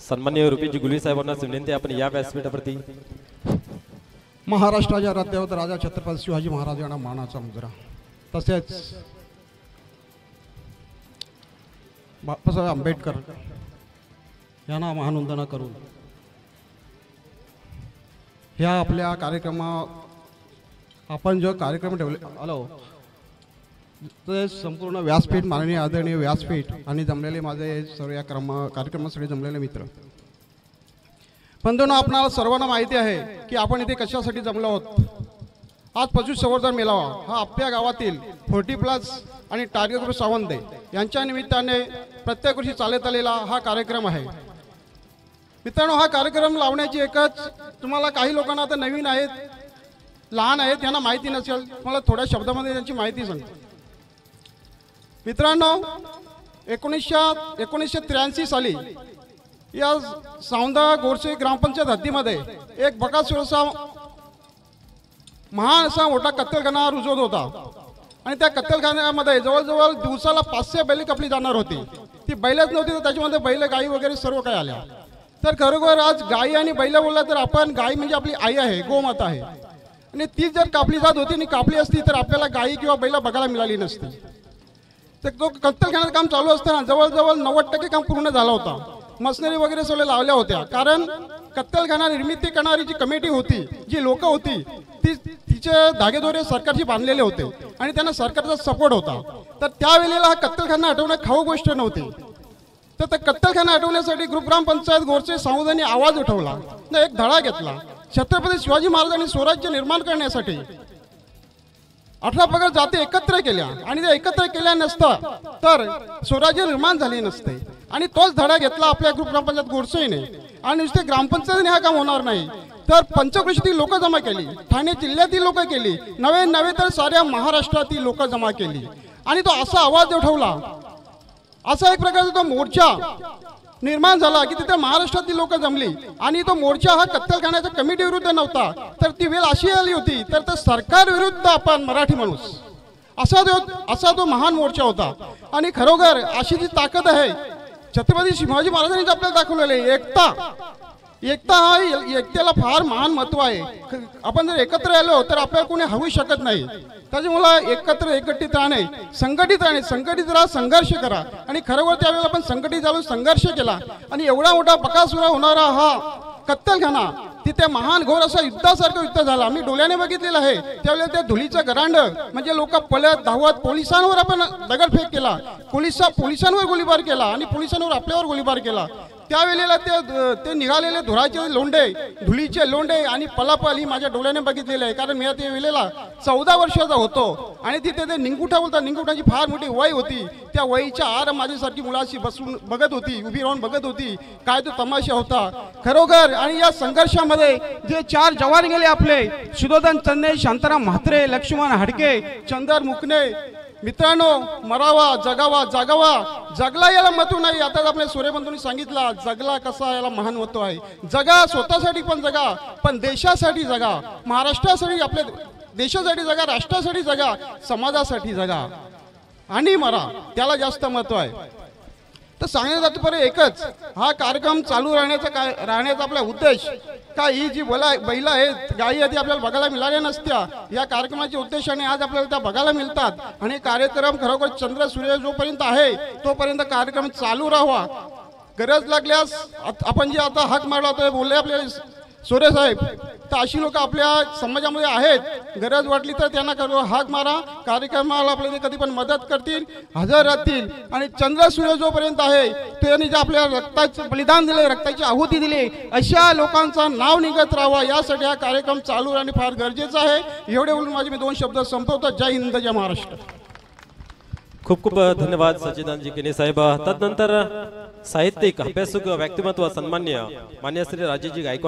सन्माननीय रुपीजी गुलवी साहेबांना विनंती आपण या व्यासपीठावरती महाराष्ट्राच्या रथावत राजा छत्रपती शिवाजी महाराज यांना मानाचा मुद्रा तसेच बाबासाहेब आंबेडकर यांना महानवंदना करून ह्या आपल्या कार्यक्रमात आपण जो कार्यक्रम ठेवले आलो ते संपूर्ण व्यासपीठ माननीय आदरणीय व्यासपीठ आणि जमलेले माझे सर्व या कार्यक्रमासाठी जमलेले मित्र बंधूंनो, आपणाला सर्वांना माहिती आहे की आपण इथे कशासाठी जमलो आहोत। आज पशुसंवर्धन मेळावा हा आपल्या गावातील 40+ आणि टार्गेट ग्रुप सावंते यांच्या निमित्ताने प्रत्येक वर्षी चालत आलेला हा कार्यक्रम आहे। मित्रांनो, हा कार्यक्रम लावण्याची एकच, तुम्हाला काही लोकांना आता नवीन आहेत, लहान आहेत, यांना माहिती नसेल, मला थोड्या शब्दामध्ये त्यांची माहिती सांगतो। मित्रांनो, 1983 साली या सावंदा गोरसे ग्रामपंचायत हद्दीमध्ये एक बकासूरचा महान असा मोठा कत्तलखाना रुजवत होता आणि त्या कत्तलखान्यामध्ये जवळजवळ दिवसाला 500 बैल कापली जाणार होती। ती बैलच नव्हती तर त्याच्यामध्ये बैल गाई वगैरे सर्व काही आल्या। तर खरोखर आज गाई आणि बैल बोलला तर आपण गाई म्हणजे आपली आई आहे, गोमाता आहे, आणि ती जर कापली जात होती आणि कापली असती तर आपल्याला गाई किंवा बैल बघायला मिळाली नसती। तर तो कत्तलखान्याचं काम चालू असताना जवळजवळ 90% काम पूर्ण झाला होता। मशिनरी वगैरे सगळ्या लावल्या होत्या, कारण कत्तलखाना निर्मिती करणारी जी कमिटी होती, जी लोक होती, तिचे धागेदोरे सरकारशी बांधलेले होते आणि त्यांना सरकारचा सपोर्ट होता। तर त्यावेळेला हा कत्तलखाना हटवणं खाऊ गोष्ट नव्हती। तर त्या कत्तलखाना हटवण्यासाठी ग्रुप ग्रामपंचायत गोरसे सावंतांनी आवाज उठवला, एक धडा घेतला। छत्रपती शिवाजी महाराजांनी स्वराज्य निर्माण करण्यासाठी 18 पगड जाती एकत्र केल्या आणि त्या एकत्र केल्या नसता तर स्वराज्य निर्माण झाले नसते। आणि तोच धडा घेतला आपल्या ग्रुप ग्रामपंचायत गोरसेने, आणि नुसते ग्रामपंचायतीने हा काम होणार नाही तर पंचक्रोशीतील लोक जमा केली, ठाणे जिल्ह्यातील लोक केली, नवे तर साऱ्या महाराष्ट्रातील लोक जमा केली आणि तो असा आवाज उठवला, असा एक प्रकारचा तो मोर्चा निर्माण झाला की तिथे महाराष्ट्रातील लोक जमली। आणि तो मोर्चा हा कत्तलखान्याच्या कमिटी विरुद्ध नव्हता, तर ती वेळ अशी आली होती तर त्या सरकार विरुद्ध आपण मराठी माणूस असा तो महान मोर्चा होता। आणि खरोखर अशी जी ताकद आहे छत्रपती शिवाजी महाराजांनी आपल्याला दाखवलेली एकता हा एकतेला फार महान महत्व आहे। आपण जर एकत्र आलो तर आपल्याला कोणी हरवू शकत नाही। त्याच्यामुळे एकत्रित राहणे, संघटित राहा, संघर्ष करा। आणि खरोखर त्यावेळेला आपण संघटित झालो, संघर्ष केला आणि एवढा मोठा बकासुरा होणारा हा कत्तलखाना तिथे महान घोर असा युद्धासारखं युद्ध झाला। मी डोळ्याने बघितलेलं आहे। त्यावेळेला त्या धुलीचं गरांड म्हणजे लोक पळत धावत पोलिसांवर आपण दगडफेक केला, पोलिसांवर गोळीबार केला आणि पोलिसांवर आपल्यावर गोळीबार केला। त्यावेळेला ते निघालेले धुराचे लोंढे, धुलीचे लोंढे आणि पलापल ही माझ्या डोळ्याने बघितलेले आहे, कारण मी त्या वेळेला 14 वर्षाचा होतो आणि तिथे ते निंगुठा बोलतात, निंगुठाची फार मोठी वय होती। त्या वयीच्या आर माझ्यासारखी मुलाशी बसून बघत होती, उभी राहून बघत होती, काय तो तमाशा होता खरोखर। आणि या संघर्षामध्ये जे 4 जवान गेले आपले, सुधोधन चन्ने, शांताराम म्हात्रे, लक्ष्मण हाडके, चंदर मुकणे, मित्रांनो, मरावा जगावा जागावा, जगला याला महत्व नाही। आता आपल्या सूर्यबंधूंनी सांगितलं जगला कसा याला महान महत्व आहे। जगा, स्वतःसाठी पण जगा, पण देशासाठी जगा, महाराष्ट्रासाठी, आपल्या देशासाठी जगा, राष्ट्रासाठी जगा, समाजासाठी जगा आणि मरा, त्याला जास्त महत्व आहे। तर सांगण्यात जातं पर एकच, हा कार्यक्रम चालू राहण्याचा आपला उद्देश का ही जी बैल आहेत, गायी आधी आपल्याला बघायला मिळाल्या नसत्या, या कार्यक्रमाच्या उद्देशाने आज आपल्याला त्या बघायला मिळतात। आणि कार्यक्रम खरोखर चंद्र सूर्य जोपर्यंत आहे तोपर्यंत कार्यक्रम चालू राहावा। गरज लागल्यास आपण जे आता हाक मारला तो बोलले आपले सोरे साहेब, तर अशी लोक आपल्या समाजामध्ये आहेत, गरज वाटली तर त्यांना हाक मारा, कार्यक्रमाला आपल्याला कधी पण मदत करतील, हजर राहतील। आणि चंद्र सूर्य जोपर्यंत आहे त्यांनी जे आपल्या रक्ताचे बलिदान दिले, रक्ताची आहुती दिली, अशा लोकांचं नाव निघत राहावा, यासाठी हा कार्यक्रम चालू राहणे फार गरजेचं आहे। एवढे बोलून माझे मी 2 शब्द संपवतो। जय हिंद, जय महाराष्ट्र। खूप खूप धन्यवाद सच्चिदानंद केने साहेब। तदनंतर साहित्यिक अभ्यासक व्यक्तिमत्व सन्मान्य मान्य श्री राजेजी गायकवाड